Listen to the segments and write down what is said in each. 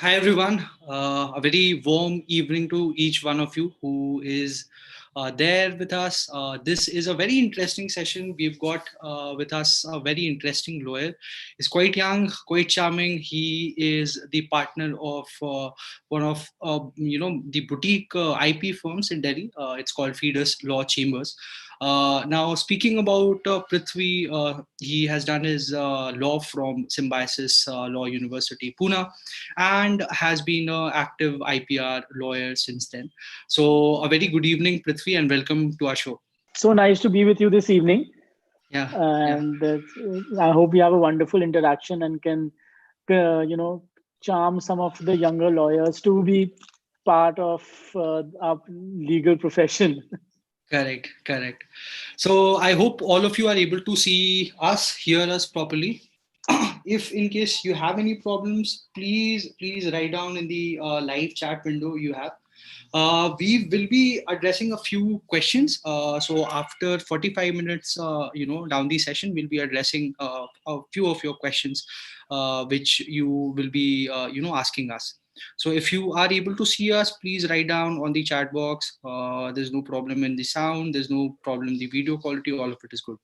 Hi everyone. A very warm evening to each one of you who is there with us. This is a very interesting session. We've got with us a very interesting lawyer. He's quite young, quite charming. He is the partner of one of the boutique IP firms in Delhi. It's called Fidus Law Chambers. Now, speaking about Prithvi, he has done his law from Symbiosis Law University, Pune, and has been an active IPR lawyer since then. So, a very good evening, Prithvi, and welcome to our show. So nice to be with you this evening. Yeah, yeah. And I hope we have a wonderful interaction and can, charm some of the younger lawyers to be part of our legal profession. Correct, correct. So I hope all of you are able to see us, hear us properly. If in case you have any problems, please write down in the live chat window you have. We will be addressing a few questions. So after 45 minutes, down the session, we'll be addressing a few of your questions, which you will be, asking us. So if you are able to see us, please write down on the chat box. There's no problem in the sound. There's no problem in the video quality. All of it is good.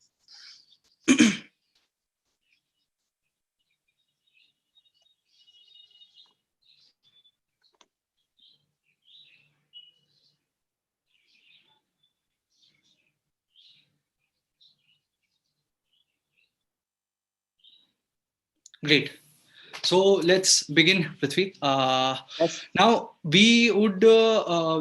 Great. So let's begin, Prithvi. Yes. Now we would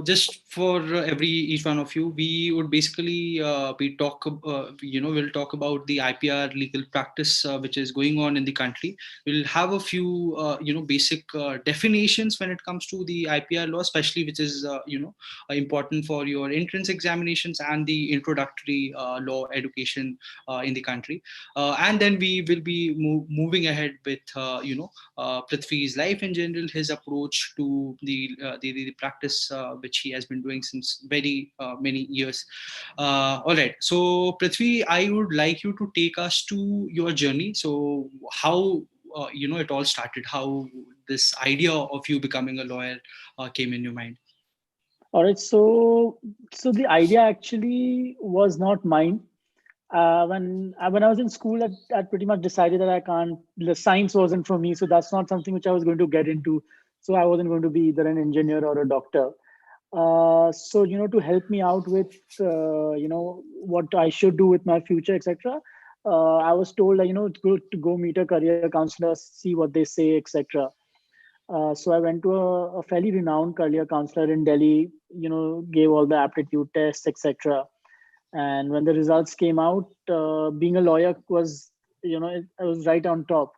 just for every each one of you, we would basically we'll talk about the IPR legal practice which is going on in the country. We'll have a few basic definitions when it comes to the IPR law, especially which is important for your entrance examinations and the introductory law education in the country. And then we will be moving ahead with Prithvi's life in general, his approach to the practice which he has been doing since very many years. All right. So Prithvi, I would like you to take us to your journey. So how it all started, how this idea of you becoming a lawyer came in your mind. All right. So the idea actually was not mine. When I was in school, I pretty much decided that I can't. The science wasn't for me, so that's not something which I was going to get into. So I wasn't going to be either an engineer or a doctor. So to help me out with what I should do with my future, etc. I was told that to go meet a career counselor, see what they say, etc. So I went to a fairly renowned career counselor in Delhi. Gave all the aptitude tests, etc. And when the results came out, being a lawyer was, I was right on top.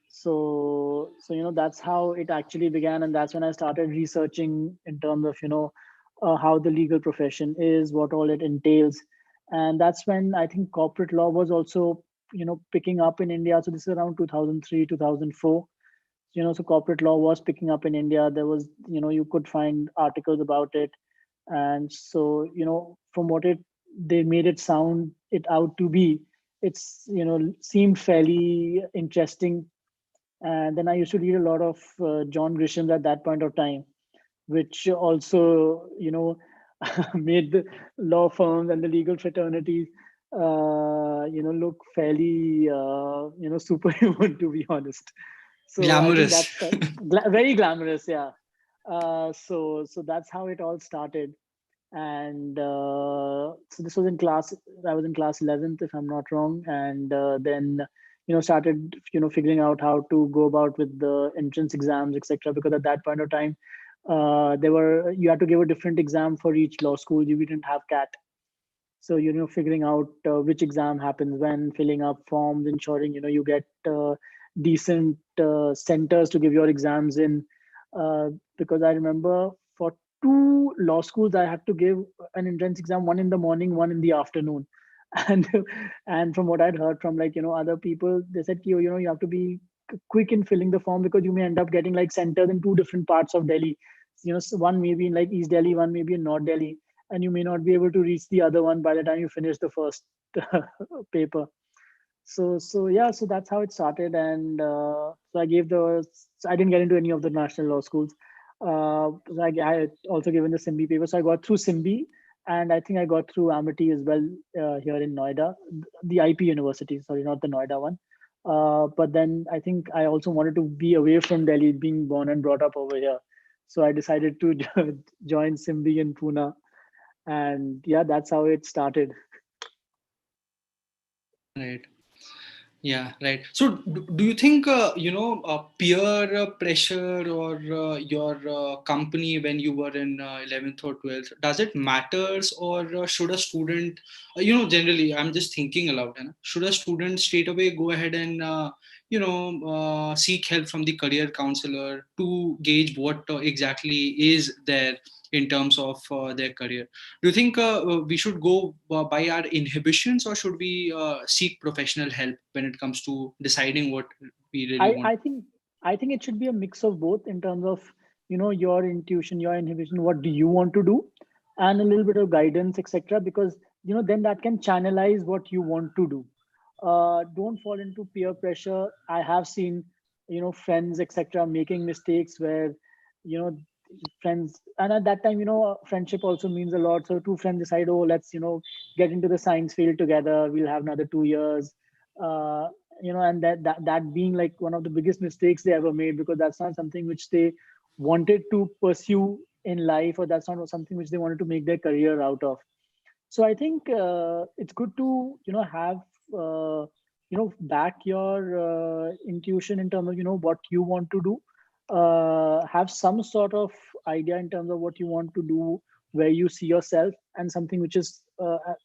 So that's how it actually began, and that's when I started researching in terms of how the legal profession is, what all it entails. And that's when I think corporate law was also picking up in India. So this is around 2003, 2004. So corporate law was picking up in India. There was, you could find articles about it. And so from what they made it sound it out to be, it's seemed fairly interesting. And then I used to read a lot of John Grisham at that point of time, which also made the law firms and the legal fraternities look fairly superhuman, to be honest. So I think Glamorous. that's very glamorous. Yeah. So that's how it all started. And so this was in class, I was in class 11th if I'm not wrong. And then started figuring out how to go about with the entrance exams, etc. Because at that point of time, you had to give a different exam for each law school. You didn't have CAT. So figuring out which exam happens when, filling up forms, ensuring you get decent centers to give your exams in. Because I remember for two law schools I had to give an entrance exam, one in the morning, one in the afternoon. And from what I'd heard from other people, they said you have to be quick in filling the form, because you may end up getting like centers in two different parts of Delhi. So one may be in like East Delhi, one may be in North Delhi, and you may not be able to reach the other one by the time you finish the first paper. So yeah, so that's how it started. And so I didn't get into any of the national law schools. So I had also given the SIMBI paper. So I got through SIMBI, and I think I got through Amity as well, here in Noida, the IP University. Sorry, not the Noida one. But then I think I also wanted to be away from Delhi, being born and brought up over here. So I decided to join SIMBI in Pune, and yeah, that's how it started. Right. Yeah, right. So, do you think peer pressure or your company when you were in 11th or 12th, does it matters, or should a student, generally, I'm just thinking aloud, should a student straight away go ahead and seek help from the career counselor to gauge what exactly is there in terms of their career? Do you think we should go by our inhibitions, or should we seek professional help when it comes to deciding what we really I, want? I think I think it should be a mix of both, in terms of your intuition, your inhibition, what do you want to do, and a little bit of guidance, etc. Because then that can channelize what you want to do. Don't fall into peer pressure. I have seen friends, etc., making mistakes where you know friends, and at that time friendship also means a lot. So two friends decide, oh, let's get into the science field together, we'll have another 2 years. uh, and that being like one of the biggest mistakes they ever made, because that's not something which they wanted to pursue in life, or that's not something which they wanted to make their career out of. So I think it's good to have back your intuition in terms of what you want to do. Have some sort of idea in terms of what you want to do, where you see yourself, and something which is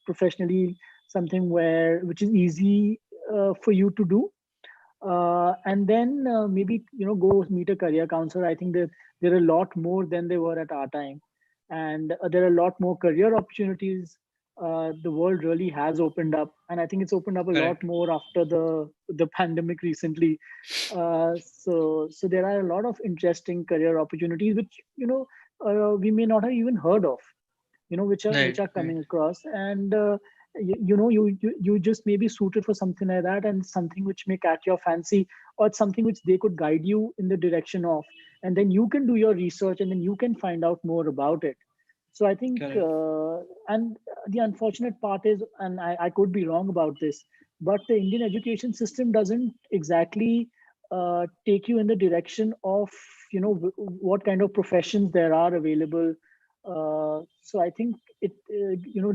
professionally, something which is easy for you to do. And then maybe go meet a career counselor. I think that there are a lot more than they were at our time, and there are a lot more career opportunities. The world really has opened up, and I think it's opened up a lot Correct. more after the pandemic recently. So there are a lot of interesting career opportunities which we may not have even heard of, which Right. are Right. coming across. And you just may be suited for something like that, and something which may catch your fancy, or it's something which they could guide you in the direction of, and then you can do your research, and then you can find out more about it. So I think Correct. and the unfortunate part is, and I could be wrong about this, but the Indian education system doesn't exactly take you in the direction of what kind of professions there are available. So I think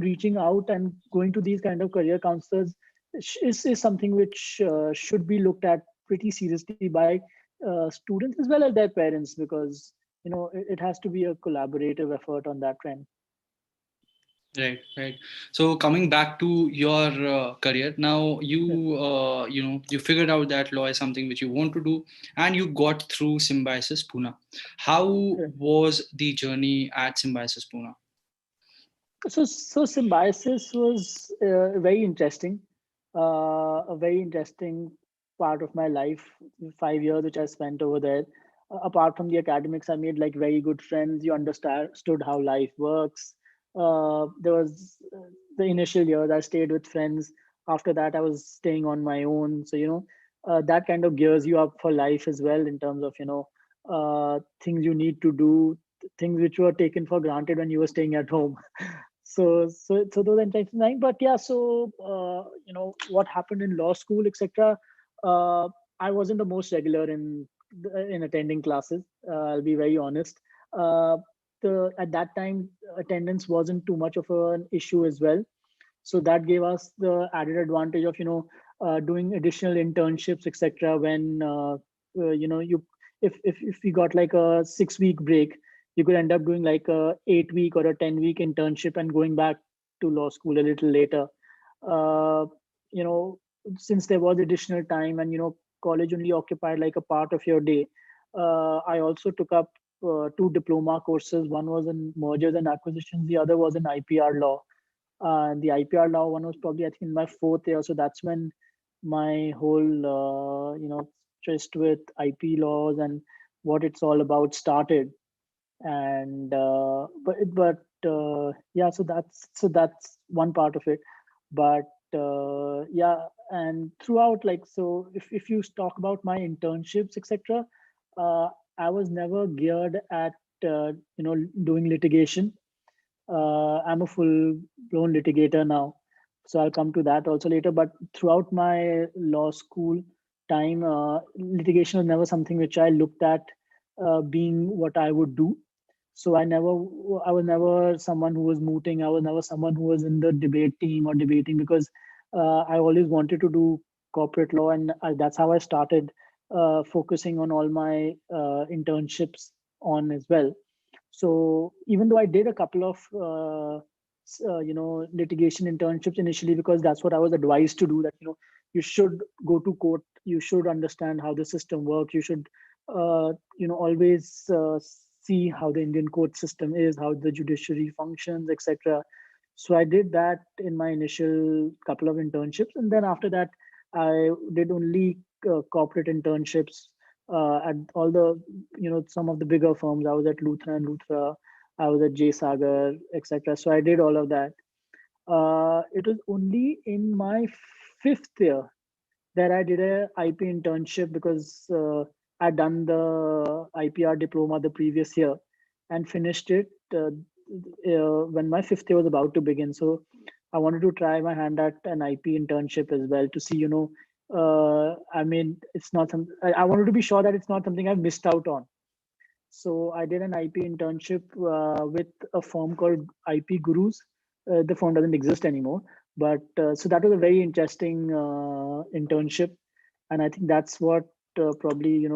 reaching out and going to these kind of career counselors is something which should be looked at pretty seriously by students as well as their parents, because it has to be a collaborative effort on that trend. Right. Right. So coming back to your career now, Yeah. you figured out that law is something which you want to do, and you got through Symbiosis Pune. How Correct. was the journey at Symbiosis Pune? So symbiosis was very interesting, a very interesting part of my life. 5 years which I spent over there. Apart from the academics, I made like very good friends. You understood how life works. There was the initial years I stayed with friends. After that, I was staying on my own. So that kind of gears you up for life as well, in terms of things you need to do, things which were taken for granted when you were staying at home. So those are interesting. But yeah, so what happened in law school, etc. uh, I wasn't the most regular in attending classes. I'll be very honest. uh, at that time, attendance wasn't too much of an issue as well, so that gave us the added advantage of doing additional internships, etc. When you if we got like a 6 week break, you could end up doing like a 8 week or a 10 week internship and going back to law school a little later. uh, you know since there was additional time, and college only occupied like a part of your day, I also took up two diploma courses. One was in mergers and acquisitions, the other was in IPR law. And the IPR law one was probably, I think, in my fourth year. So that's when my whole tryst with IP laws and what it's all about started. And yeah, so that's one part of it. But yeah, and throughout, like, so if you talk about my internships, etc., uh, I was never geared at doing litigation. I'm a full blown litigator now, so I'll come to that also later. But throughout my law school time, litigation was never something which I looked at being what I would do. So I was never someone who was mooting. I was never someone who was in the debate team or debating, because I always wanted to do corporate law, and that's how I started focusing on all my internships on as well. So even though I did a couple of litigation internships initially, because that's what I was advised to do, that you should go to court, you should understand how the system works, you should always see how the Indian court system is, how the judiciary functions, etc. So I did that in my initial couple of internships, and then after that I did only corporate internships at all the some of the bigger firms. I was at Luthra and Luthra, I was at J Sagar, etc. So I did all of that. It was only in my fifth year that I did a IP internship, because I'd done the IPR diploma the previous year and finished it when my fifth year was about to begin. So I wanted to try my hand at an IP internship as well, to see, I mean, it's not some. I wanted to be sure that it's not something I've missed out on. So I did an IP internship with a firm called IP Gurus. The firm doesn't exist anymore, but so that was a very interesting internship, and I think that's what probably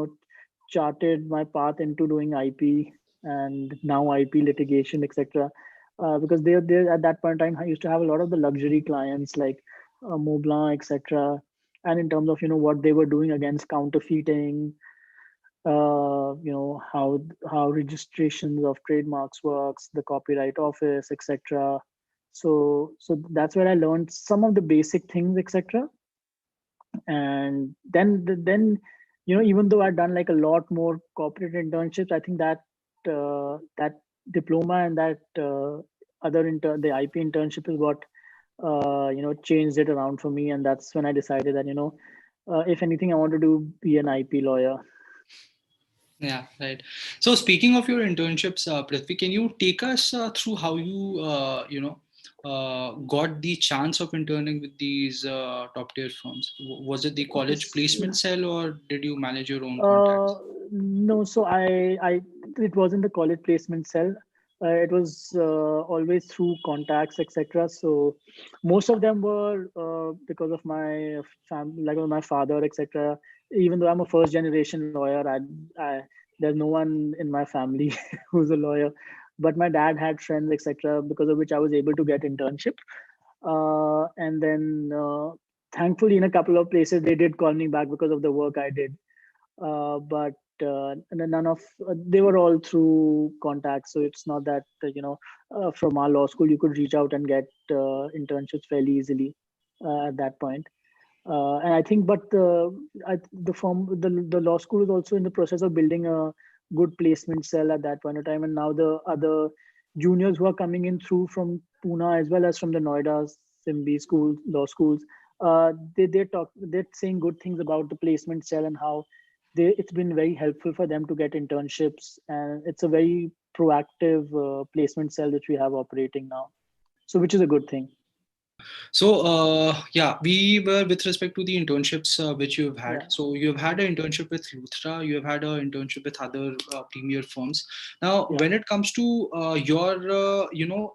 charted my path into doing IP and now IP litigation, etc. Because they at that point in time, I used to have a lot of the luxury clients like Montblanc, etc. And in terms of what they were doing against counterfeiting, how registrations of trademarks works, the copyright office, etc. So that's where I learned some of the basic things, etc. And then even though I've done like a lot more corporate internships, I think that that diploma and that the IP internship is what changed it around for me, and that's when I decided that if anything, I want to do be an IP lawyer. Yeah, right. So speaking of your internships, Prithvi, can you take us through how you, got the chance of interning with these top tier firms? Was it the Okay. college placement cell, or did you manage your own Uh, contacts? no, so it wasn't the college placement cell. It was always through contacts, etc. So most of them were because of my family, like my father, etc. Even though I'm a first generation lawyer, there's no one in my family who's a lawyer, but my dad had friends, etc. Because of which I was able to get internship. And then thankfully, in a couple of places, they did call me back because of the work I did, but none of they were all through contacts. So it's not that from our law school you could reach out and get internships fairly easily at that point. And I think, but the law school is also in the process of building a good placement cell at that point of time. And now the other juniors who are coming in through from Pune as well as from the Noida Simbi school law schools, they're saying good things about the placement cell and how it's been very helpful for them to get internships, and it's a very proactive placement cell which we have operating now. So which is a good thing. So, yeah, we were with respect to the internships which you have had. Yeah. So, you have had Yeah. an internship with Luthra, you have had an internship with other premier firms. Now, Yeah. when it comes to your,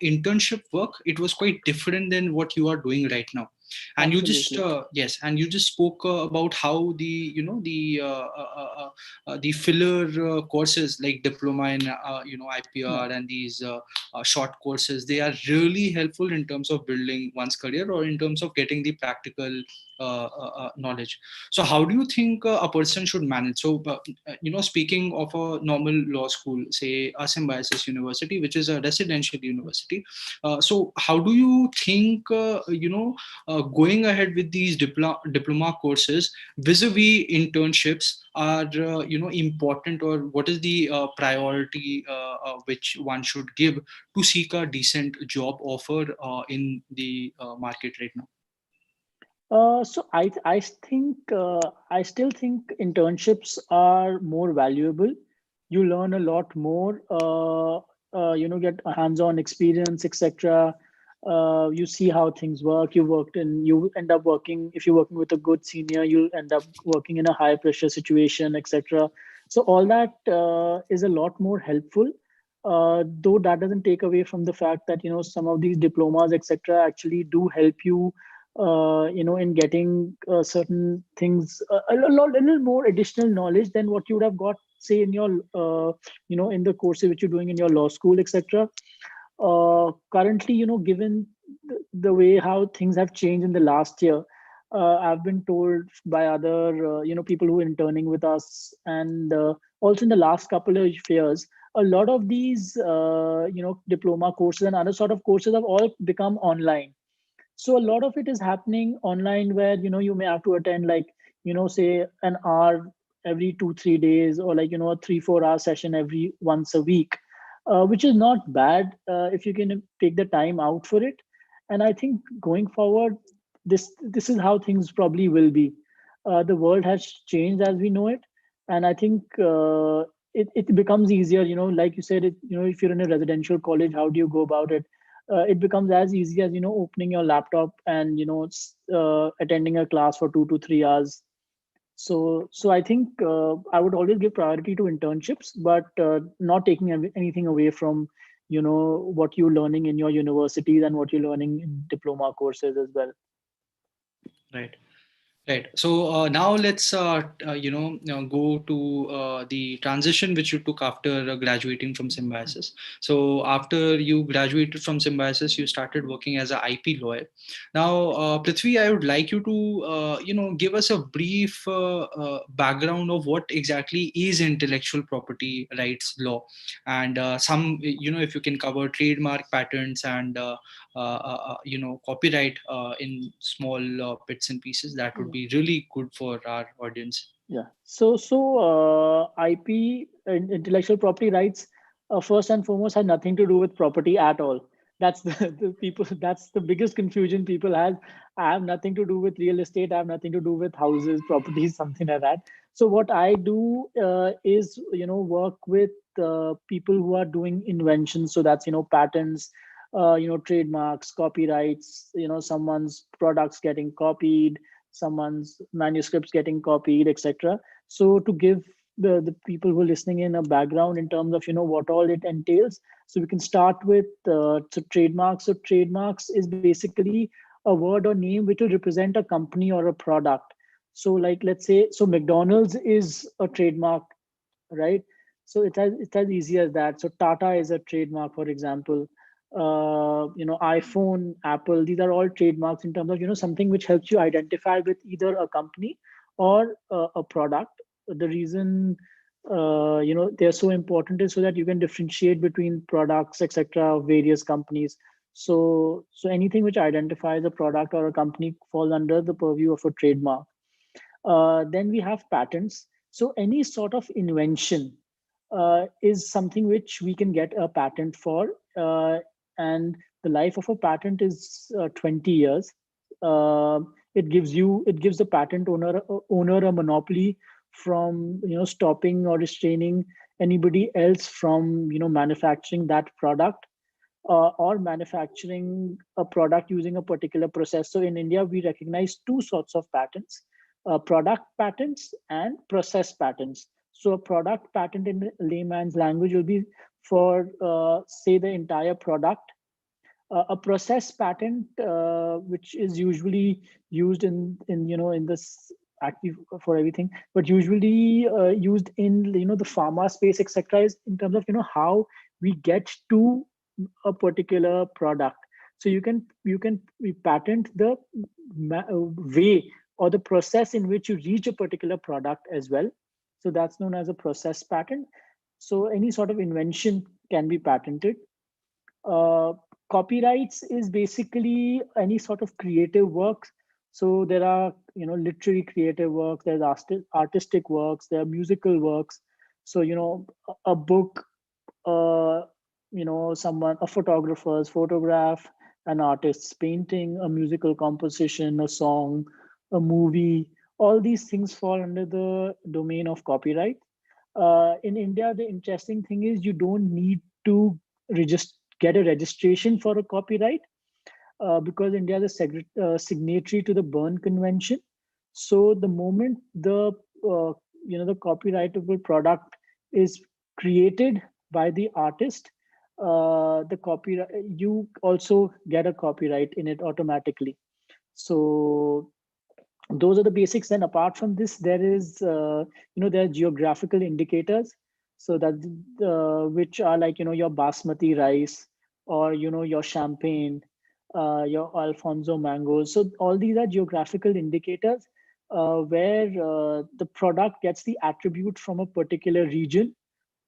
internship work, it was quite different than what you are doing right now. And you just Absolutely. yes, and you just spoke about how the filler courses like diploma in Yeah. IPR and these short courses, they are really helpful in terms of building one's career or in terms of getting the practical knowledge. So how do you think a person should manage? So speaking of a normal law school, say Symbiosis University, which is a residential university, so how do you think going ahead with these diploma courses vis-a-vis internships are important, or what is the priority which one should give to seek a decent job offer in the market right now? So I think I still think internships are more valuable. You learn a lot more. Get a hands-on experience, etc. You see how things work. You end up working. If you're working with a good senior, you'll end up working in a high pressure situation, etc. So all that is a lot more helpful. Though that doesn't take away from the fact that some of these diplomas, etc., actually do help you in getting certain things, a little more additional knowledge than what you would have got, say, in your, in the courses which you're doing in your law school, etc. Currently, given the way how things have changed in the last year, I've been told by other, people who are interning with us, and also in the last couple of years, a lot of these, diploma courses and other sort of courses have all become online. So a lot of it is happening online, where you may have to attend, like, say, an hour every 2 3 days, or like a 3 4 hour session every once a week, which is not bad if you can take the time out for it. And I think going forward, this is how things probably will be. The world has changed as we know it, and I think it becomes easier, like you said, if you're in a residential college, how do you go about it? It becomes as easy as opening your laptop and attending a class for 2 to 3 hours. So I think I would always give priority to internships, but not taking anything away from what you're learning in your universities and what you're learning in diploma courses as well. Right. Right. So now let's go to the transition which you took after graduating from Symbiosis. So after you graduated from Symbiosis, you started working as an IP lawyer. Now, Prithvi, I would like you to give us a brief background of what exactly is intellectual property rights law, and some, if you can cover trademark, patents, and copyright in small bits and pieces, that would Yeah. be really good for our audience. Yeah. So IP, intellectual property rights, first and foremost, had nothing to do with property at all. That's the people. That's the biggest confusion people have. I have nothing to do with real estate. I have nothing to do with houses, properties, something like that. So what I do is, work with people who are doing inventions. So that's patents, trademarks, copyrights. Someone's products getting copied, someone's manuscripts getting copied, etc. So to give the people who are listening in a background in terms of what all it entails, so we can start with trademarks. So trademarks is basically a word or name which will represent a company or a product. So like, let's say, so McDonald's is a trademark, right? So it's as easy as that. So Tata is a trademark, for example. iPhone, Apple, these are all trademarks in terms of something which helps you identify with either a company or a product. The reason they're so important is so that you can differentiate between products, etc., of various companies. So anything which identifies a product or a company falls under the purview of a trademark. Then we have patents. So any sort of invention is something which we can get a patent for, and the life of a patent is 20 years. It gives the patent owner a monopoly from stopping or restraining anybody else from manufacturing that product, or manufacturing a product using a particular process. So in India, we recognize two sorts of patents: product patents and process patents. So a product patent in layman's language will be for, say, the entire product. A process patent, which is usually used in this active for everything, but usually used in the pharma space, etc., is in terms of how we get to a particular product. So we patent the way or the process in which you reach a particular product as well. So that's known as a process patent. So any sort of invention can be patented. uh, Copyrights is basically any sort of creative works. So there are literary creative works, there's artistic works, there are musical works. So a book, someone, a photographer's photograph, an artist's painting, a musical composition, a song, a movie. All these things fall under the domain of copyright. In India, the interesting thing is you don't need to get a registration for a copyright because India is a signatory to the Berne Convention. So the moment the copyrightable product is created by the artist, the copyright you also get a copyright in it automatically. So those are the basics. Then apart from this, there is there are geographical indicators, so that which are like your basmati rice, or your champagne, your Alfonso mangoes. So all these are geographical indicators where the product gets the attribute from a particular region,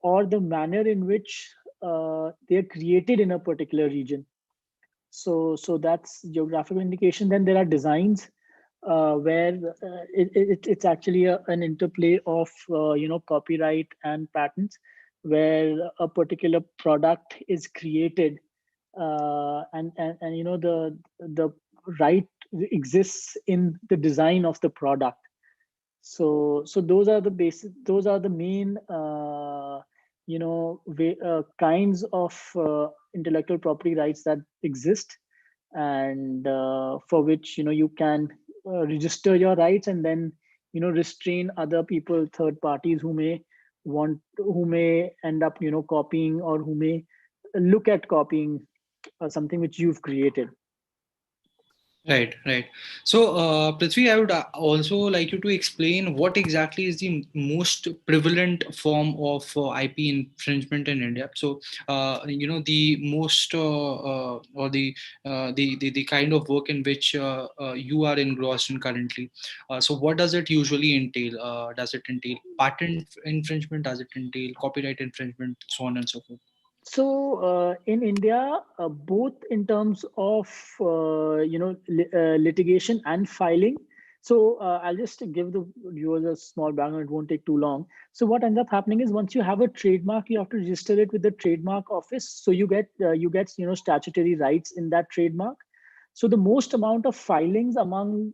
or the manner in which they're created in a particular region. So that's geographical indication. Then there are designs where it's actually an interplay of copyright and patents, where a particular product is created, and the right exists in the design of the product. So those are the basic, those are the main kinds of intellectual property rights that exist, and for which you can register your rights, and then restrain other people, third parties, who may end up copying, or who may look at copying something which you've created. Right, right. So, Prithvi, I would also like you to explain what exactly is the most prevalent form of IP infringement in India. So, the most or the kind of work in which you are engrossed in currently. So, what does it usually entail? Does it entail patent infringement? Does it entail copyright infringement? So on and so forth. So in India, both in terms of litigation and filing. So I'll just give the viewers a small background. It won't take too long. So what ends up happening is, once you have a trademark, you have to register it with the trademark office. So you get statutory rights in that trademark. So the most amount of filings among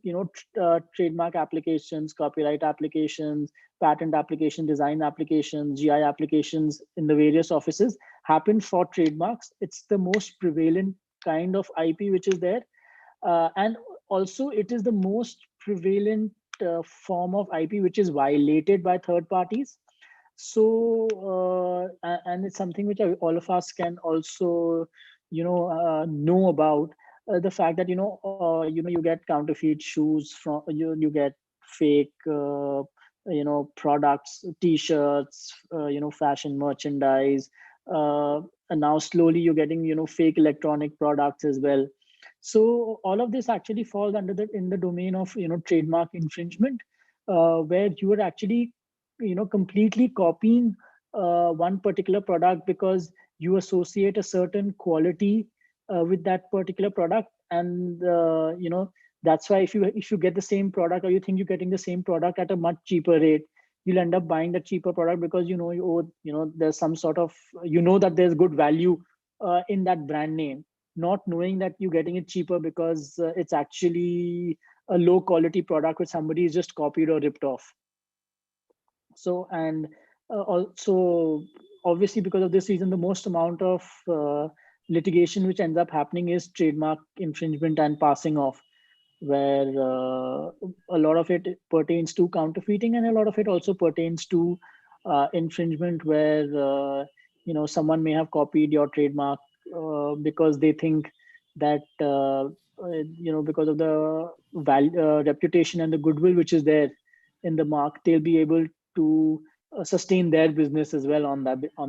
trademark applications, copyright applications, patent application, design applications, GI applications in the various offices happen for trademarks. It's the most prevalent kind of IP which is there, and also it is the most prevalent form of IP which is violated by third parties. So and it's something which all of us can also know about, the fact that you get counterfeit shoes from you get fake products, t-shirts, fashion merchandise, and now slowly you're getting fake electronic products as well. So all of this actually falls under in the domain of trademark infringement, where you are actually completely copying one particular product because you associate a certain quality with that particular product. And that's why if you get the same product, or you think you're getting the same product at a much cheaper rate, you'll end up buying the cheaper product because there's some sort of that there's good value in that brand name, not knowing that you're getting it cheaper because it's actually a low quality product which somebody is just copied or ripped off. So, and also obviously because of this reason, the most amount of litigation which ends up happening is trademark infringement and passing off, where a lot of it pertains to counterfeiting, and a lot of it also pertains to infringement, where someone may have copied your trademark because they think that because of the reputation and the goodwill which is there in the mark, they'll be able to sustain their business as well on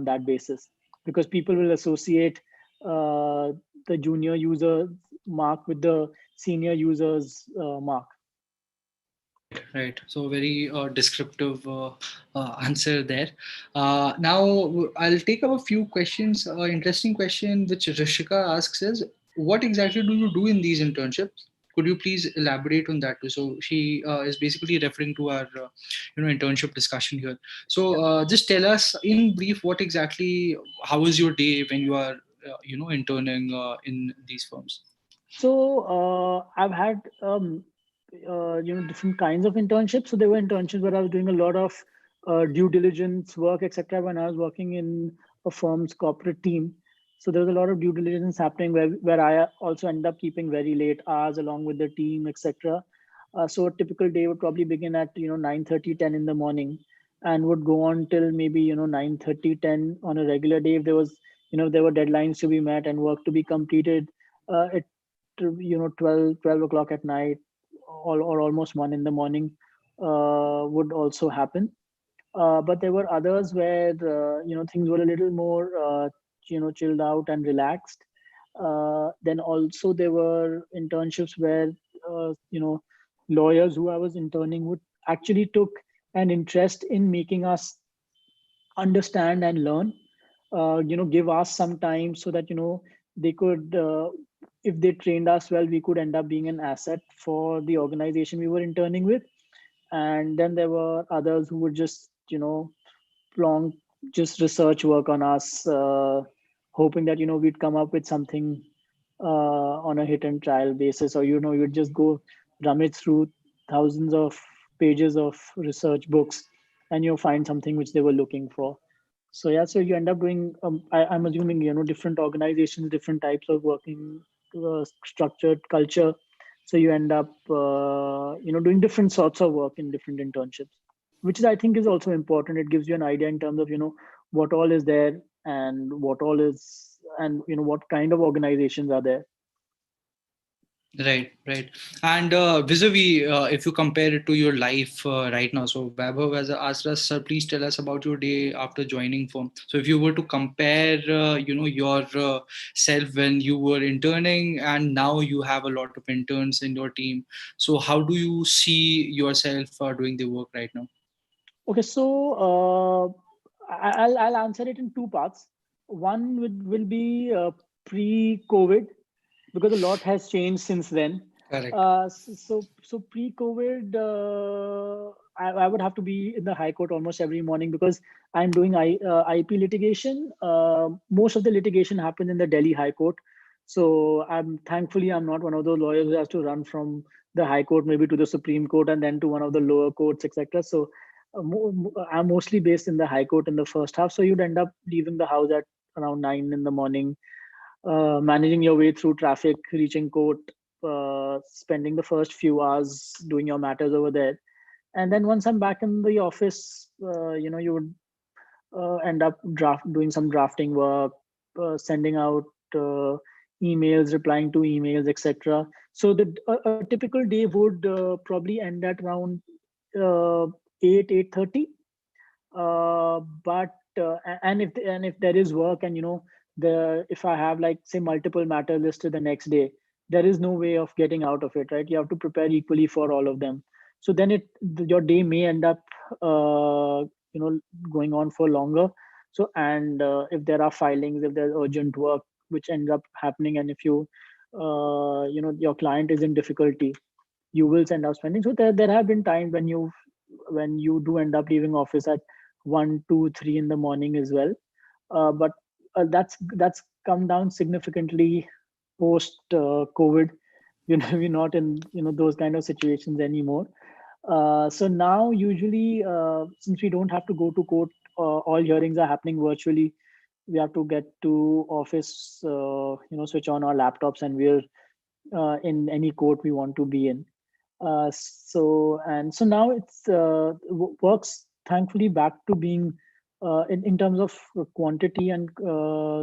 that basis, because people will associate the junior user mark with the senior users mark. Right, right. So very descriptive answer there. Now I'll take up a few questions. Interesting question which Rishika asks is, what exactly do you do in these internships? Could you please elaborate on that too? So she is basically referring to our internship discussion here. So just tell us in brief what exactly, how is your day when you are interning in these firms? So I've had different kinds of internships. So there were internships where I was doing a lot of due diligence work, etc. When I was working in a firm's corporate team, so there was a lot of due diligence happening where I also ended up keeping very late hours along with the team, etc. So a typical day would probably begin at 9:30, 10 in the morning, and would go on till maybe 9:30, 10 on a regular day if there was there were deadlines to be met and work to be completed. It 12 o'clock at night, or almost 1 in the morning would also happen. But there were others where things were a little more chilled out and relaxed. Then also there were internships where lawyers who I was interning would actually took an interest in making us understand and learn, give us some time so that they could, if they trained us well, we could end up being an asset for the organization we were interning with. And then there were others who would just long just research work on us, hoping that we'd come up with something on a hit and trial basis, or you'd just go rummage through thousands of pages of research books and you'll find something which they were looking for. So yeah, so you end up doing I'm assuming different organizations, different types of working structured culture. So you end up doing different sorts of work in different internships, which is, I think, is also important. It gives you an idea in terms of what all is there, and what all is, and what kind of organizations are there. Right, right. And vis-a-vis, if you compare it to your life right now, so Vaibhav has asked us, please tell us about your day after joining firm. So if you were to compare, your self when you were interning and now you have a lot of interns in your team. So how do you see yourself doing the work right now? Okay, so I'll answer it in two parts. One will be pre-COVID, because a lot has changed since then. Correct. So pre-COVID, I would have to be in the High Court almost every morning because I'm doing IP litigation. Most of the litigation happens in the Delhi High Court. So I'm not one of those lawyers who has to run from the High Court maybe to the Supreme Court and then to one of the lower courts, etc. So I'm mostly based in the High Court in the first half. So you'd end up leaving the house at around 9 in the morning, managing your way through traffic, reaching court, spending the first few hours doing your matters over there. And then once I'm back in the office, you would end up doing some drafting work, sending out emails, replying to emails, etc. So a typical day would probably end at around uh, 8:30. But and if there is work, and if I have, like, say, multiple matter listed the next day, there is no way of getting out of it, right? You have to prepare equally for all of them. So then your day may end up going on for longer. So, and if there are filings, if there's urgent work which ends up happening, and if your client is in difficulty, you will end up spending. So there have been times when you do end up leaving office at 1, 2, 3 in the morning as well. But that's come down significantly post COVID. We're not in those kind of situations anymore. So now, usually, since we don't have to go to court, all hearings are happening virtually. We have to get to office, switch on our laptops, and we're in any court we want to be in. So now it's works thankfully back to being, in terms of quantity and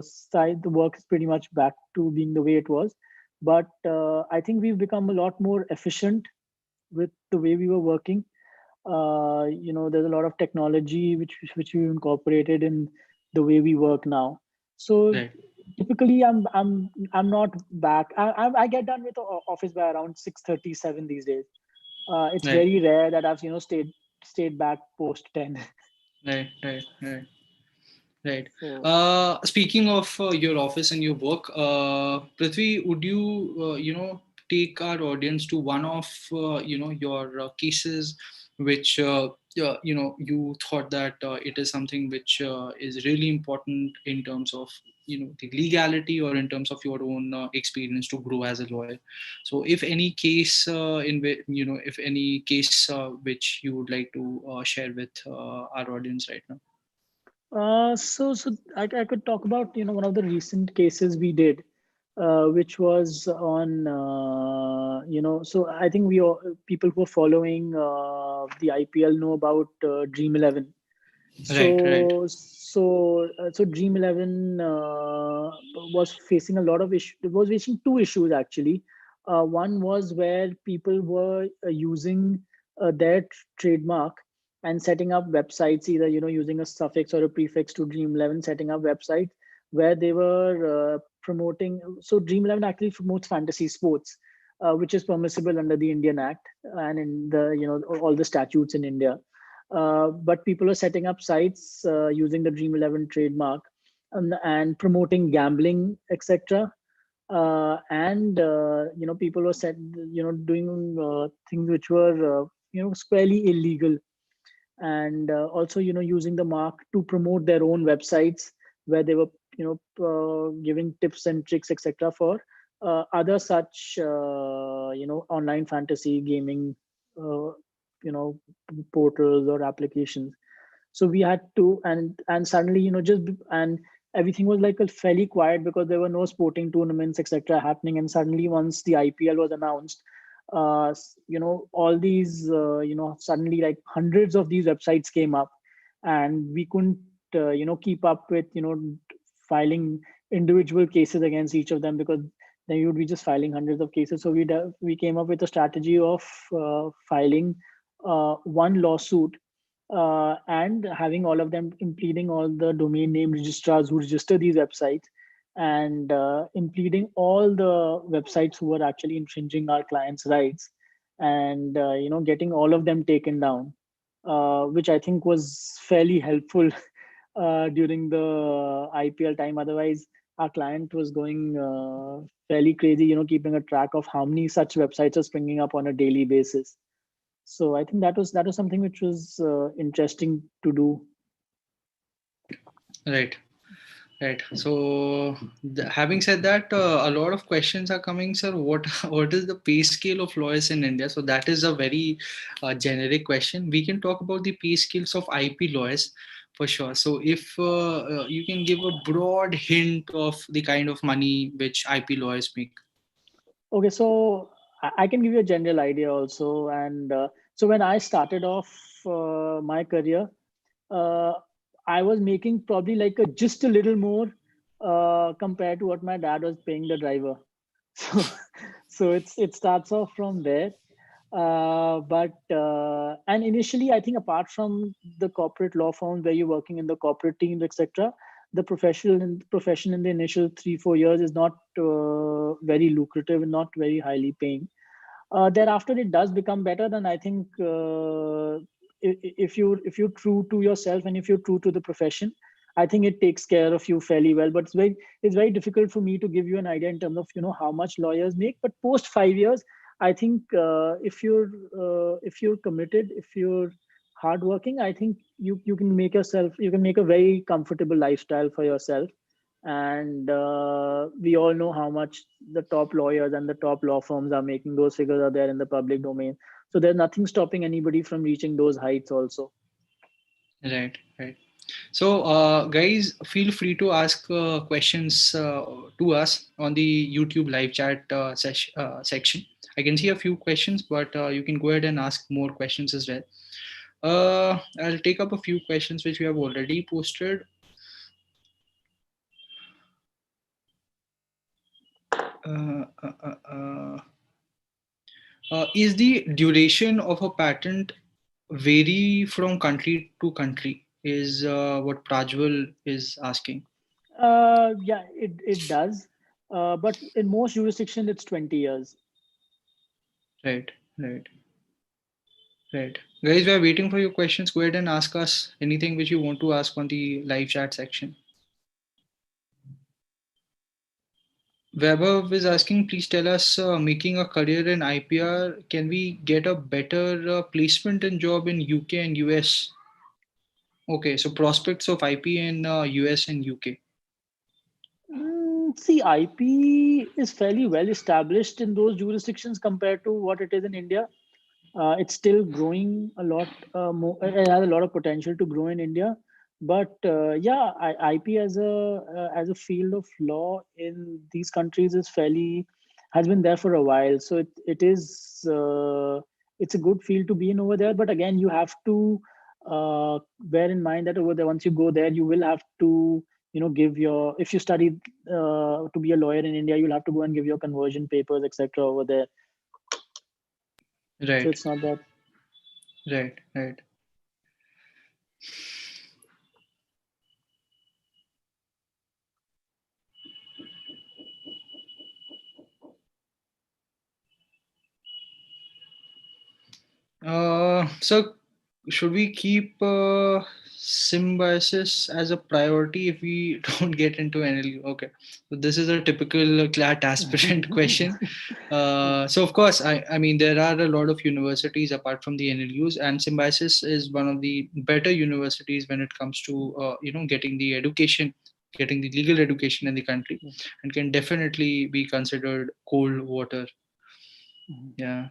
size, the work is pretty much back to being the way it was. But I think we've become a lot more efficient with the way we were working. There's a lot of technology which we've incorporated in the way we work now. So Right. typically, I'm not back. I get done with the office by around 6:37 these days. It's Right. very rare that I've stayed back post 10. Right. Right. Right. Right. So Speaking of your office and your work, Prithvi, would you, take our audience to one of, your cases which you thought that it is something which is really important in terms of the legality, or in terms of your own experience to grow as a lawyer. So if any case if any case which you would like to share with our audience right now. I could talk about one of the recent cases we did, which was on So I think we all, people who are following the IPL know about Dream 11. Right, right. So Dream 11 was facing a lot of issues. It was facing two issues actually. One was where people were using their trademark and setting up websites, either using a suffix or a prefix to Dream 11, setting up websites where they were promoting. So Dream 11 actually promotes fantasy sports, which is permissible under the Indian Act and in the all the statutes in India. But people are setting up sites using the Dream 11 trademark, and promoting gambling, etc. And people were doing things which were squarely illegal, and also using the mark to promote their own websites where they were giving tips and tricks, etc., for other such online fantasy gaming uh, you know portals or applications. So we had to, and suddenly and everything was like a fairly quiet because there were no sporting tournaments, etc., happening. And suddenly once the IPL was announced, all these suddenly like hundreds of these websites came up, and we couldn't keep up with filing individual cases against each of them, because then you would be just filing hundreds of cases. So we came up with a strategy of filing one lawsuit, and having all of them, impeding all the domain name registrars who register these websites, and impeding all the websites who were actually infringing our clients' rights, and getting all of them taken down, which I think was fairly helpful during the IPL time. Otherwise, our client was going fairly crazy, keeping a track of how many such websites are springing up on a daily basis. So I think that was something which was interesting to do. Right. Right. So, having said that, a lot of questions are coming, sir. What what is the pay scale of lawyers in India? So that is a very generic question. We can talk about the pay scales of IP lawyers for sure. So if you can give a broad hint of the kind of money which IP lawyers make. Okay, so I can give you a general idea also. And so when I started off my career, uh, I was making probably like just a little more compared to what my dad was paying the driver. So it starts off from there. But and initially, I think apart from the corporate law firms where you're working in the corporate teams, etc., the profession in the initial 3-4 years is not very lucrative and not very highly paying. Thereafter, it does become better. Then I think if you're true to yourself and if you're true to the profession, I think it takes care of you fairly well. But it's very difficult for me to give you an idea in terms of how much lawyers make. But post 5 years, I think if you're committed, if you're hardworking, I think you can make a very comfortable lifestyle for yourself. And we all know how much the top lawyers and the top law firms are making. Those figures are there in the public domain, so there's nothing stopping anybody from reaching those heights also. Right. Right. So, guys, feel free to ask questions to us on the YouTube live chat section. I can see a few questions, but you can go ahead and ask more questions as well. I'll take up a few questions which we have already posted. Uh, uh, uh, uh, is the duration of a patent vary from country to country? Is what Prajwal is asking. Yeah, it does, but in most jurisdictions it's 20 years. Right, right, right. Guys, we are waiting for your questions. Go ahead and ask us anything which you want to ask on the live chat section. Weber is asking, please tell us, making a career in IPR, can we get a better placement and job in UK and US? Okay, so prospects of IP in US and UK. See, IP is fairly well established in those jurisdictions compared to what it is in India. It's still growing a lot more. It has a lot of potential to grow in India. But yeah, IP as a field of law in these countries is fairly has been there for a while. So it is it's a good field to be in over there. But again, you have to bear in mind that over there, once you go there, you will have to give your, if you study to be a lawyer in India, you'll have to go and give your conversion papers, etc. over there. So Right, it's not that. right, right. So should we keep symbiosis as a priority if we don't get into NLU? Okay, so this is a typical CLAT aspirant question. So of course, I mean there are a lot of universities apart from the NLUs, and Symbiosis is one of the better universities when it comes to getting the education, getting the legal education in the country, and can definitely be considered cold water. Yeah.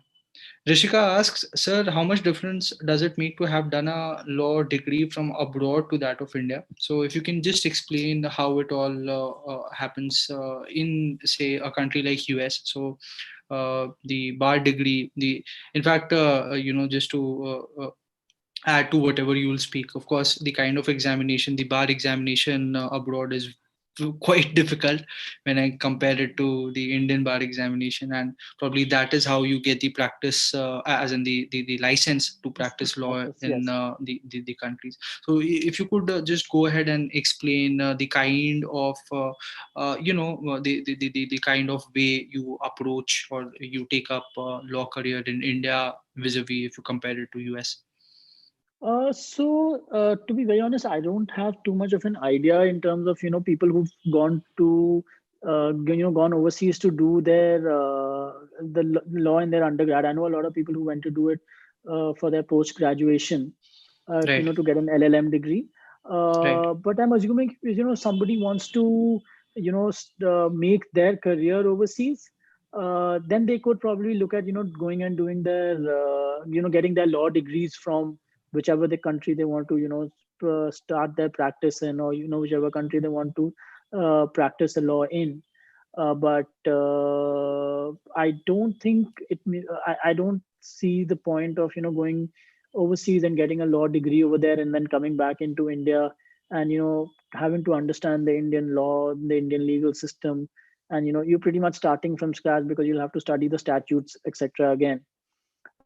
Rishika asks, sir, how much difference does it make to have done a law degree from abroad to that of India? So, if you can just explain how it all happens in, say, a country like US. So, the bar degree, the in fact, just to add to whatever you will speak. Of course, the kind of examination, the bar examination abroad is quite difficult when I compare it to the Indian bar examination, and probably that is how you get the practice, as in the license to practice law Practice, in yes. the countries. So, if you could just go ahead and explain the kind of the kind of way you approach or you take up law career in India vis-a-vis if you compare it to US. To be very honest, I don't have too much of an idea in terms of people who've gone to gone overseas to do their law in their undergrad. I know a lot of people who went to do it for their post graduation, Right, to get an LLM degree. right. But I'm assuming if somebody wants to make their career overseas, then they could probably look at going and doing their getting their law degrees from whichever the country they want to start their practice in, or whichever country they want to practice the law in. But I don't think I don't see the point of going overseas and getting a law degree over there and then coming back into India and having to understand the Indian law, the Indian legal system, and you're pretty much starting from scratch because you'll have to study the statutes, etc. again.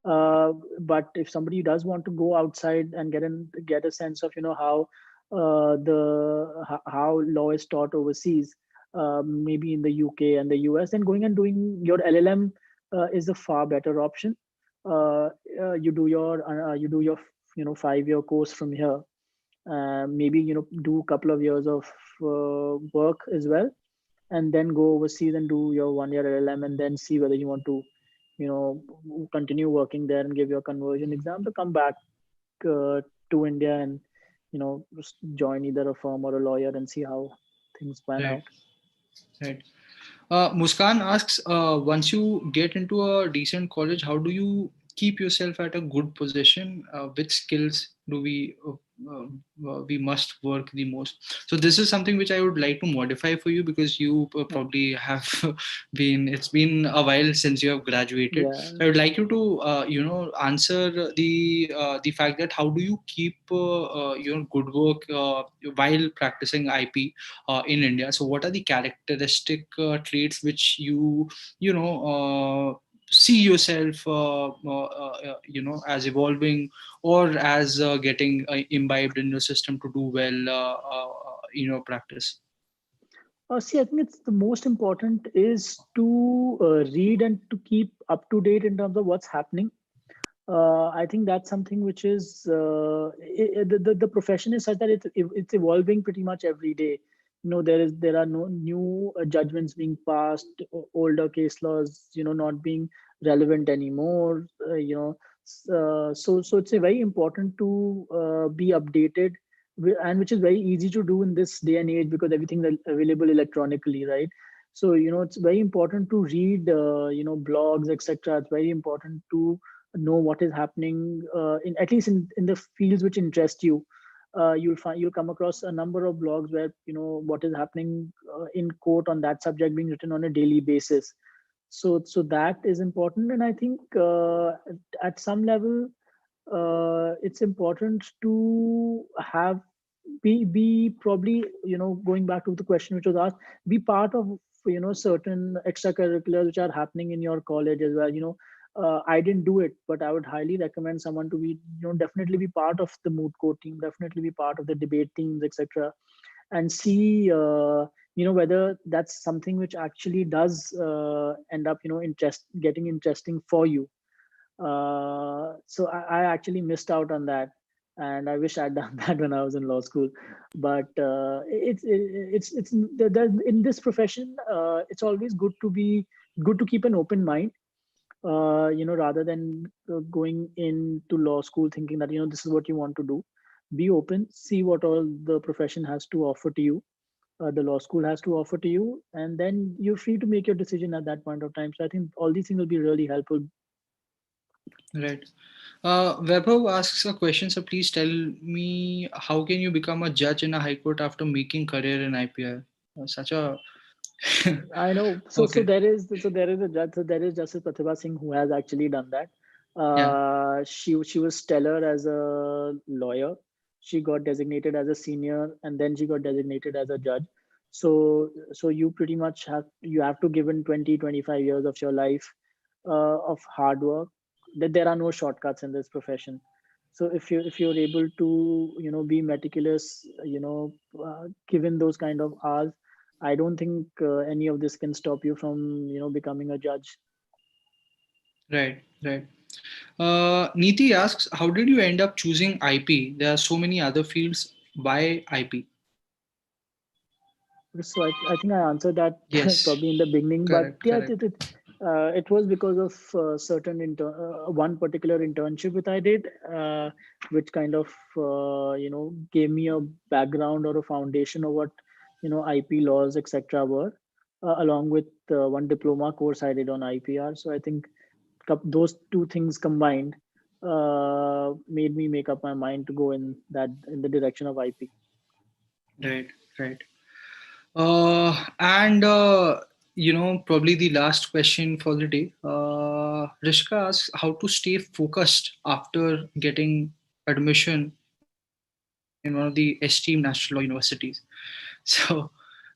But if somebody does want to go outside and get a sense of how how law is taught overseas, maybe in the UK and the US, then going and doing your LLM is a far better option. You do your 5-year course from here. Maybe do a couple of years of work as well, and then go overseas and do your 1-year LLM, and then see whether you want to continue working there and give your conversion exam to come back to India and just join either a firm or a lawyer and see how things pan Right, out. right. Muskan asks, once you get into a decent college, how do you keep yourself at a good position? Which skills do we must work the most? So this is something which I would like to modify for you, because you Yeah, probably have it's been a while since you have graduated. yeah. I would like you to answer the fact that how do you keep good work while practicing IP in India. So, what are the characteristic traits which see yourself, as evolving or as getting imbibed in your system to do well in your practice? See, I think it's the most important is to read and to keep up to date in terms of what's happening. I think that's something which is the profession is such that it's evolving pretty much every day. there are no new judgments being passed, older case laws not being relevant anymore. So it's a very important to be updated, and which is very easy to do in this day and age because everything is available electronically, right? So it's very important to read blogs, etc. It's very important to know what is happening in, at least in the fields which interest you. You'll come across a number of blogs where what is happening in court on that subject being written on a daily basis. So that is important, and I think at some level it's important to have be probably going back to the question which was asked, be part of certain extracurriculars which are happening in your college as well. I didn't do it, but I would highly recommend someone to be definitely be part of the moot court team, definitely be part of the debate teams, etc., and see whether that's something which actually does end up getting interesting for you. So I actually missed out on that, and I wish I'd done that when I was in law school. But in this profession, it's always good to keep an open mind. Rather than going into law school thinking that this is what you want to do. Be open, see what all the profession has to offer to you, the law school has to offer to you, and then you're free to make your decision at that point of time. So I think all these things will be really helpful. Right. Vaibhav asks a question. So please tell me, how can you become a judge in a high court after making career in IPR? Such a I know. So okay. there is a judge. So there is Justice Pratibha Singh who has actually done that. Yeah. She was stellar as a lawyer. She got designated as a senior, and then she got designated as a judge. So you pretty much have to give in 20-25 years of your life of hard work. That there are no shortcuts in this profession. So if you're able to be meticulous, given those kind of hours, I don't think any of this can stop you from becoming a judge. Right. Right. Neeti asks, how did you end up choosing IP? There are so many other fields. Why IP? So I think I answered that Yes. probably in the beginning, but Correct. yeah, Correct. it was because of one particular internship which I did, which kind of gave me a background or a foundation of what IP laws, etc. were, along with one diploma course I did on IPR. So I think those two things combined made me make up my mind to go in the direction of IP. Right. Right. And probably the last question for the day. Rishka asks how to stay focused after getting admission in one of the esteemed national law universities. So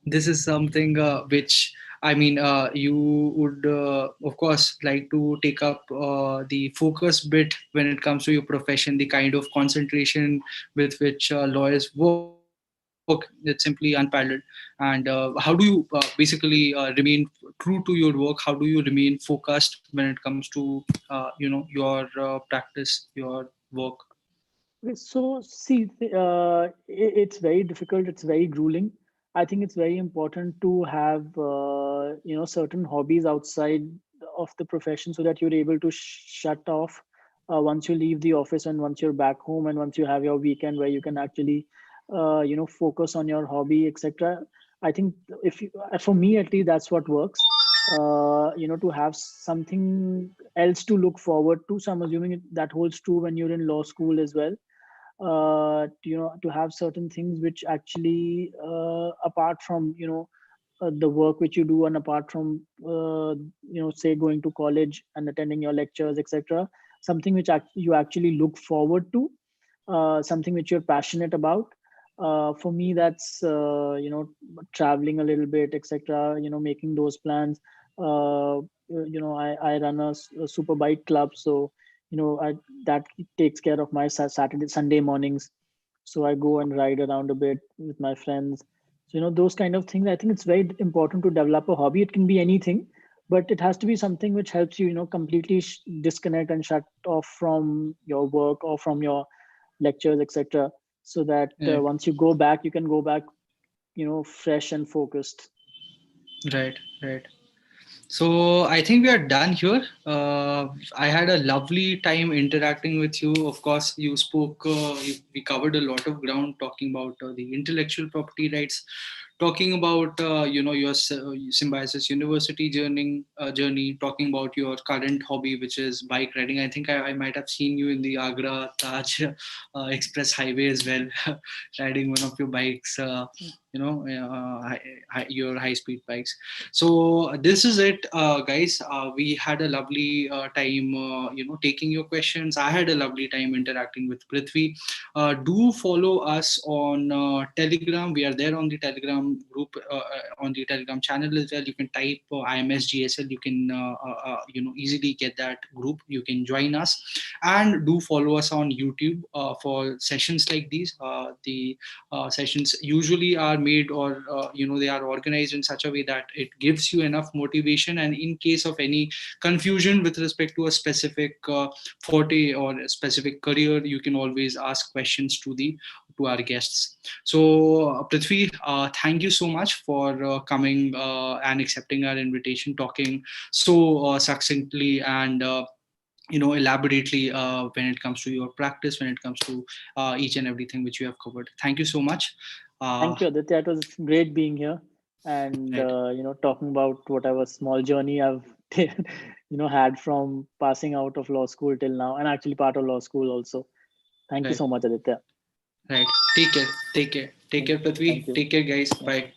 this is something which, I mean, you would of course like to take up the focus bit when it comes to your profession, the kind of concentration with which lawyers work. It's simply unparalleled. And how do you basically remain true to your work? How do you remain focused when it comes to your practice, your work? Okay, so see, it's very difficult. It's very grueling. I think it's very important to have certain hobbies outside of the profession so that you're able to shut off once you leave the office and once you're back home and once you have your weekend where you can actually focus on your hobby, etc. I think if you, for me at least, that's what works. To have something else to look forward to. So I'm assuming that holds true when you're in law school as well. To have certain things which actually apart from the work which you do, and apart from say going to college and attending your lectures, etc., something which you actually look forward to, something which you're passionate about. For me, that's traveling a little bit, etc., making those plans. I run a super bike club, so that takes care of my Saturday Sunday mornings. So I go and ride around a bit with my friends. So those kind of things, I think it's very important to develop a hobby. It can be anything, but it has to be something which helps you completely disconnect and shut off from your work or from your lectures, etc., so that Right. once you go back, you can go back fresh and focused. Right, right. So I think we are done here. I had a lovely time interacting with you. Of course, you spoke. We covered a lot of ground talking about the intellectual property rights, talking about your Symbiosis University journey, talking about your current hobby, which is bike riding. I think I might have seen you in the Agra Taj Express Highway as well, riding one of your bikes. Your high speed bikes. So this is it, guys. We had a lovely time, taking your questions. I had a lovely time interacting with Prithvi. Do follow us on Telegram. We are there on the Telegram group, on the Telegram channel as well. You can type IMS GSL. You can easily get that group. You can join us, and do follow us on YouTube for sessions like these. The sessions usually are made, or they are organized in such a way that it gives you enough motivation, and in case of any confusion with respect to a specific forte or a specific career, you can always ask questions to our guests. So Prithvi, thank you so much for coming and accepting our invitation, talking so succinctly and elaborately when it comes to your practice, when it comes to each and everything which you have covered. Thank you so much. Thank you, Aditya. It was great being here and Right. talking about whatever small journey I've had from passing out of law school till now, and actually part of law school also. Thank you Right. so much, Aditya. Right. Take care. Take care. Take care, Thank Prithvi. you. Take care, guys. Yeah. Bye.